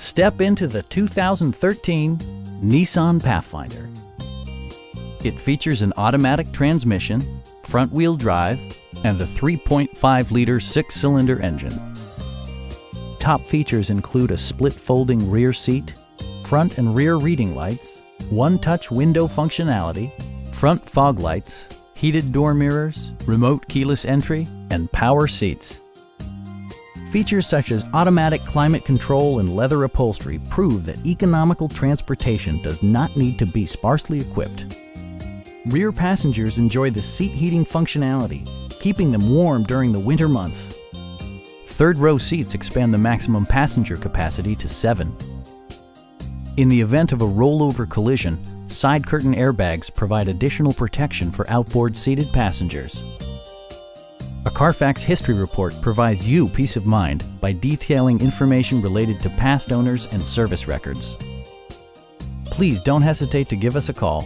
Step into the 2013 Nissan Pathfinder. It features an automatic transmission, front-wheel drive, and a 3.5-liter six-cylinder engine. Top features include a split folding rear seat, front and rear reading lights, one-touch window functionality, front fog lights, heated door mirrors, remote keyless entry, and power seats. Features such as automatic climate control and leather upholstery prove that economical transportation does not need to be sparsely equipped. Rear passengers enjoy the seat heating functionality, keeping them warm during the winter months. Third-row seats expand the maximum passenger capacity to 7. In the event of a rollover collision, side curtain airbags provide additional protection for outboard seated passengers. A Carfax history report provides you peace of mind by detailing information related to past owners and service records. Please don't hesitate to give us a call.